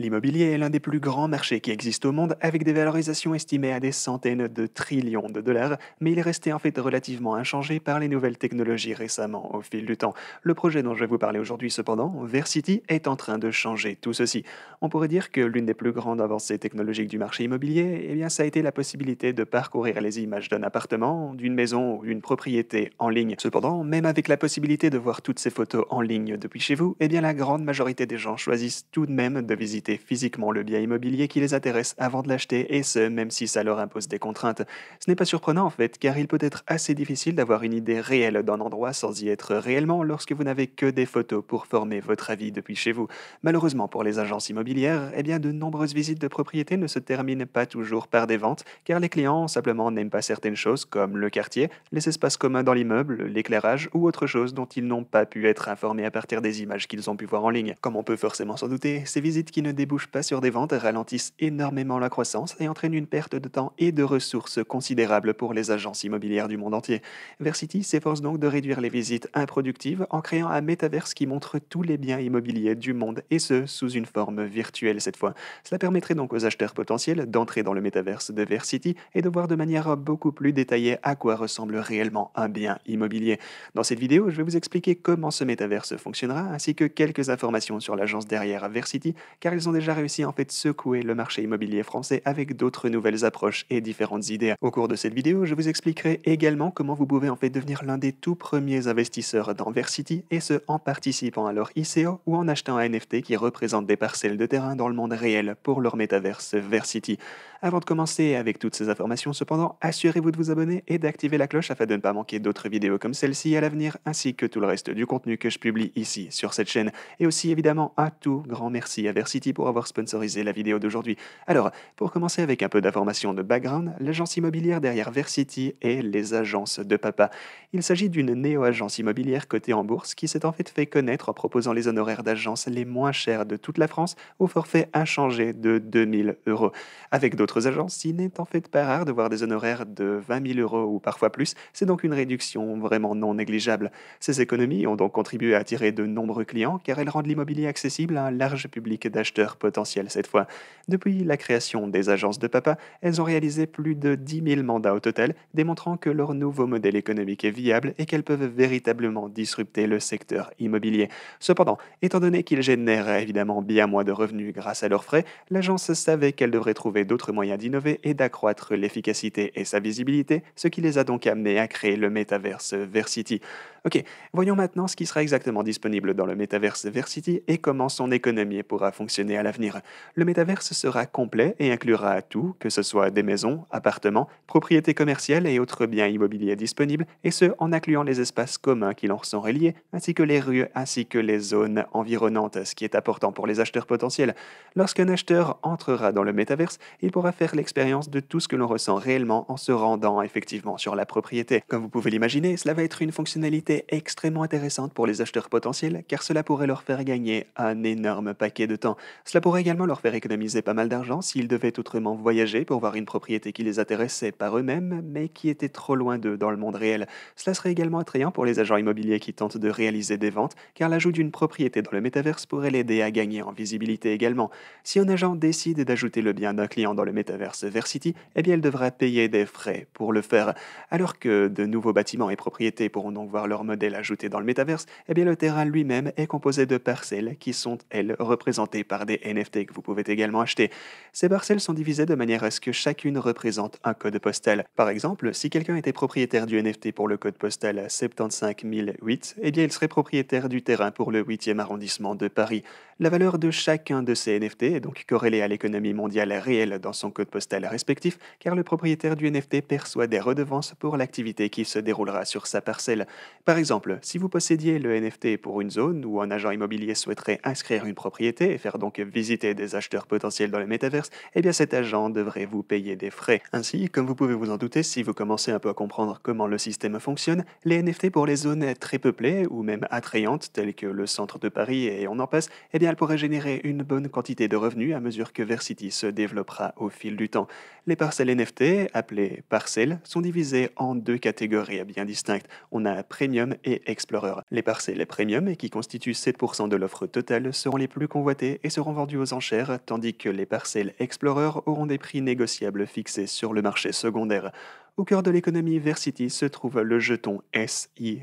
L'immobilier est l'un des plus grands marchés qui existent au monde, avec des valorisations estimées à des centaines de trillions de dollars, mais il est resté en fait relativement inchangé par les nouvelles technologies récemment au fil du temps. Le projet dont je vais vous parler aujourd'hui cependant, Versity, est en train de changer tout ceci. On pourrait dire que l'une des plus grandes avancées technologiques du marché immobilier, eh bien, ça a été la possibilité de parcourir les images d'un appartement, d'une maison ou d'une propriété en ligne. Cependant, même avec la possibilité de voir toutes ces photos en ligne depuis chez vous, eh bien, la grande majorité des gens choisissent tout de même de visiter physiquement le bien immobilier qui les intéresse avant de l'acheter, et ce, même si ça leur impose des contraintes. Ce n'est pas surprenant en fait, car il peut être assez difficile d'avoir une idée réelle d'un endroit sans y être réellement lorsque vous n'avez que des photos pour former votre avis depuis chez vous. Malheureusement pour les agences immobilières, eh bien de nombreuses visites de propriétés ne se terminent pas toujours par des ventes, car les clients simplement n'aiment pas certaines choses comme le quartier, les espaces communs dans l'immeuble, l'éclairage ou autre chose dont ils n'ont pas pu être informés à partir des images qu'ils ont pu voir en ligne. Comme on peut forcément s'en douter, ces visites qui ne débouchent pas sur des ventes ralentissent énormément la croissance et entraînent une perte de temps et de ressources considérables pour les agences immobilières du monde entier. Versity s'efforce donc de réduire les visites improductives en créant un métaverse qui montre tous les biens immobiliers du monde, et ce, sous une forme virtuelle cette fois. Cela permettrait donc aux acheteurs potentiels d'entrer dans le métaverse de Versity et de voir de manière beaucoup plus détaillée à quoi ressemble réellement un bien immobilier. Dans cette vidéo, je vais vous expliquer comment ce métaverse fonctionnera, ainsi que quelques informations sur l'agence derrière Versity, car ils ont déjà réussi en fait secouer le marché immobilier français avec d'autres nouvelles approches et différentes idées. Au cours de cette vidéo, je vous expliquerai également comment vous pouvez en fait devenir l'un des tout premiers investisseurs dans Versity, et ce en participant à leur ICO ou en achetant un NFT qui représente des parcelles de terrain dans le monde réel pour leur métaverse Versity. Avant de commencer avec toutes ces informations, cependant, assurez-vous de vous abonner et d'activer la cloche afin de ne pas manquer d'autres vidéos comme celle-ci à l'avenir, ainsi que tout le reste du contenu que je publie ici sur cette chaîne. Et aussi évidemment un tout grand merci à Versity pour avoir sponsorisé la vidéo d'aujourd'hui. Alors, pour commencer avec un peu d'informations de background, l'agence immobilière derrière Versity est les agences de papa. Il s'agit d'une néo-agence immobilière cotée en bourse qui s'est en fait connaître en proposant les honoraires d'agence les moins chers de toute la France au forfait inchangé de 2 000 euros. Avec d'autres agences, il n'est en fait pas rare de voir des honoraires de 20 000 euros ou parfois plus, c'est donc une réduction vraiment non négligeable. Ces économies ont donc contribué à attirer de nombreux clients, car elles rendent l'immobilier accessible à un large public d'acheteurs potentiels cette fois. Depuis la création des agences de papa, elles ont réalisé plus de 10 000 mandats au total, démontrant que leur nouveau modèle économique est viable et qu'elles peuvent véritablement disrupter le secteur immobilier. Cependant, étant donné qu'ils génèrent évidemment bien moins de revenus grâce à leurs frais, l'agence savait qu'elle devrait trouver d'autres moyens d'innover et d'accroître l'efficacité et sa visibilité, ce qui les a donc amenés à créer le métaverse Versity. Ok, voyons maintenant ce qui sera exactement disponible dans le métaverse Versity et comment son économie pourra fonctionner à l'avenir. Le métaverse sera complet et inclura tout, que ce soit des maisons, appartements, propriétés commerciales et autres biens immobiliers disponibles, et ce en incluant les espaces communs qui leur sont reliés, ainsi que les rues, ainsi que les zones environnantes, ce qui est important pour les acheteurs potentiels. Lorsqu'un acheteur entrera dans le métaverse, il pourra faire l'expérience de tout ce que l'on ressent réellement en se rendant effectivement sur la propriété. Comme vous pouvez l'imaginer, cela va être une fonctionnalité extrêmement intéressante pour les acheteurs potentiels, car cela pourrait leur faire gagner un énorme paquet de temps. Cela pourrait également leur faire économiser pas mal d'argent s'ils devaient autrement voyager pour voir une propriété qui les intéressait par eux-mêmes, mais qui était trop loin d'eux dans le monde réel. Cela serait également attrayant pour les agents immobiliers qui tentent de réaliser des ventes, car l'ajout d'une propriété dans le métaverse pourrait l'aider à gagner en visibilité également. Si un agent décide d'ajouter le bien d'un client dans le métaverse Versity, eh bien il devra payer des frais pour le faire. Alors que de nouveaux bâtiments et propriétés pourront donc voir leur modèle ajouté dans le métaverse, eh bien le terrain lui-même est composé de parcelles qui sont, elles, représentées par des NFT que vous pouvez également acheter. Ces parcelles sont divisées de manière à ce que chacune représente un code postal. Par exemple, si quelqu'un était propriétaire du NFT pour le code postal 75008, eh bien il serait propriétaire du terrain pour le 8e arrondissement de Paris. La valeur de chacun de ces NFT est donc corrélée à l'économie mondiale réelle dans son code postal respectif, car le propriétaire du NFT perçoit des redevances pour l'activité qui se déroulera sur sa parcelle. Par exemple, si vous possédiez le NFT pour une zone où un agent immobilier souhaiterait inscrire une propriété et faire donc visiter des acheteurs potentiels dans le métaverse, eh bien cet agent devrait vous payer des frais. Ainsi, comme vous pouvez vous en douter, si vous commencez un peu à comprendre comment le système fonctionne, les NFT pour les zones très peuplées ou même attrayantes telles que le centre de Paris et on en passe, eh bien final pourrait générer une bonne quantité de revenus à mesure que Versity se développera au fil du temps. Les parcelles NFT, appelées parcelles, sont divisées en deux catégories bien distinctes. On a Premium et Explorer. Les parcelles Premium, qui constituent 7% de l'offre totale, seront les plus convoitées et seront vendues aux enchères, tandis que les parcelles Explorer auront des prix négociables fixés sur le marché secondaire. Au cœur de l'économie Versity se trouve le jeton SITY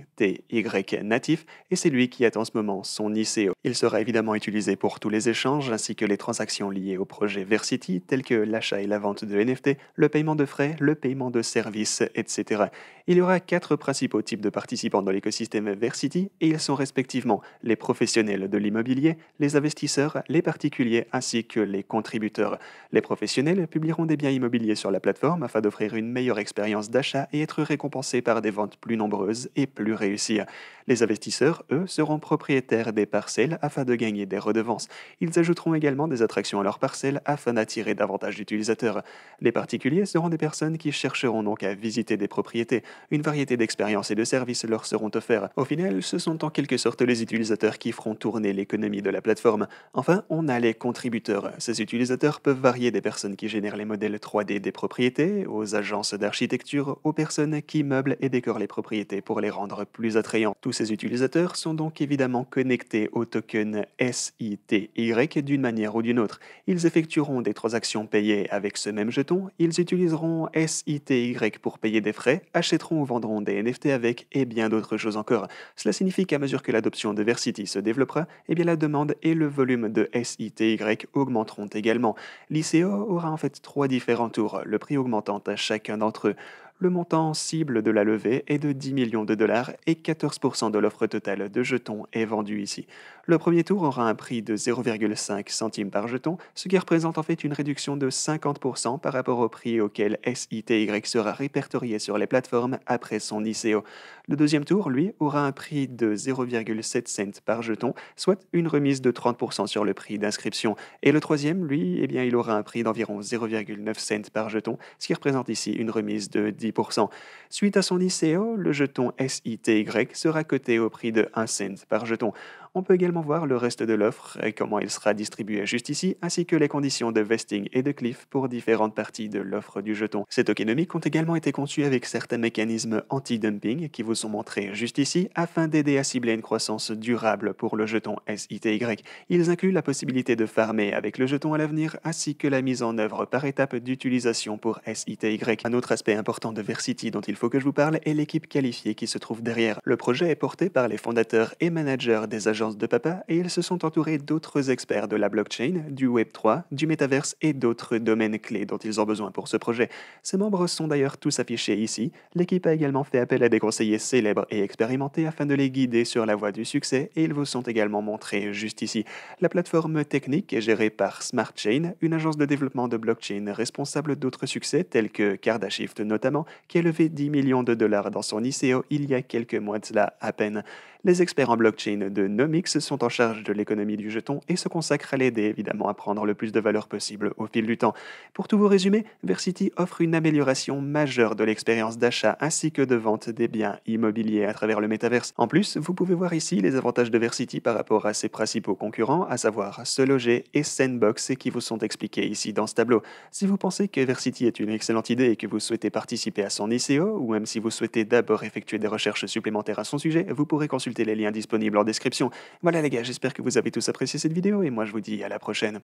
natif et c'est lui qui est en ce moment son ICO. Il sera évidemment utilisé pour tous les échanges ainsi que les transactions liées au projet Versity telles que l'achat et la vente de NFT, le paiement de frais, le paiement de services, etc. Il y aura quatre principaux types de participants dans l'écosystème Versity et ils sont respectivement les professionnels de l'immobilier, les investisseurs, les particuliers ainsi que les contributeurs. Les professionnels publieront des biens immobiliers sur la plateforme afin d'offrir une meilleure expérience d'achat et être récompensés par des ventes plus nombreuses et plus réussies. Les investisseurs, eux, seront propriétaires des parcelles afin de gagner des redevances. Ils ajouteront également des attractions à leurs parcelles afin d'attirer davantage d'utilisateurs. Les particuliers seront des personnes qui chercheront donc à visiter des propriétés. Une variété d'expériences et de services leur seront offerts. Au final, ce sont en quelque sorte les utilisateurs qui feront tourner l'économie de la plateforme. Enfin, on a les contributeurs. Ces utilisateurs peuvent varier des personnes qui génèrent les modèles 3D des propriétés, aux agences d'architecture, aux personnes qui meublent et décorent les propriétés pour les rendre plus attrayants. Tous ces utilisateurs sont donc évidemment connectés au token SITY d'une manière ou d'une autre. Ils effectueront des transactions payées avec ce même jeton, ils utiliseront SITY pour payer des frais, achèteront ou vendront des NFT avec et bien d'autres choses encore. Cela signifie qu'à mesure que l'adoption de Versity se développera, eh bien la demande et le volume de SITY augmenteront également. L'ICO aura en fait trois différents tours, le prix augmentant à chacun d'entre eux. Le montant cible de la levée est de 10 millions de dollars et 14% de l'offre totale de jetons est vendue ici. Le premier tour aura un prix de 0,5 centimes par jeton, ce qui représente en fait une réduction de 50% par rapport au prix auquel SITY sera répertorié sur les plateformes après son ICO. Le deuxième tour, lui, aura un prix de 0,7 cents par jeton, soit une remise de 30% sur le prix d'inscription. Et le troisième, lui, eh bien, il aura un prix d'environ 0,9 cents par jeton, ce qui représente ici une remise de 10%. Suite à son ICO, le jeton SITY sera coté au prix de 1 cent par jeton. On peut également voir le reste de l'offre et comment il sera distribué juste ici, ainsi que les conditions de vesting et de cliff pour différentes parties de l'offre du jeton. Ces tokenomics ont également été conçus avec certains mécanismes anti-dumping qui vous sont montrés juste ici afin d'aider à cibler une croissance durable pour le jeton SITY. Ils incluent la possibilité de farmer avec le jeton à l'avenir ainsi que la mise en œuvre par étape d'utilisation pour SITY. Un autre aspect important de Versity dont il faut que je vous parle est l'équipe qualifiée qui se trouve derrière. Le projet est porté par les fondateurs et managers des agences de papa et ils se sont entourés d'autres experts de la blockchain, du Web3, du métaverse et d'autres domaines clés dont ils ont besoin pour ce projet. Ces membres sont d'ailleurs tous affichés ici. L'équipe a également fait appel à des conseillers célèbres et expérimentés afin de les guider sur la voie du succès et ils vous sont également montrés juste ici. La plateforme technique est gérée par SmartChain, une agence de développement de blockchain responsable d'autres succès tels que Cardashift notamment, qui a levé 10 millions de dollars dans son ICO il y a quelques mois de cela à peine. Les experts en blockchain de Nomix sont en charge de l'économie du jeton et se consacrent à l'aider évidemment à prendre le plus de valeur possible au fil du temps. Pour tout vous résumer, Versity offre une amélioration majeure de l'expérience d'achat ainsi que de vente des biens immobiliers à travers le métaverse. En plus, vous pouvez voir ici les avantages de Versity par rapport à ses principaux concurrents, à savoir SeLoger et Sandbox, qui vous sont expliqués ici dans ce tableau. Si vous pensez que Versity est une excellente idée et que vous souhaitez participer à son ICO, ou même si vous souhaitez d'abord effectuer des recherches supplémentaires à son sujet, vous pourrez consulter les liens disponibles en description. Voilà les gars, j'espère que vous avez tous apprécié cette vidéo et moi je vous dis à la prochaine.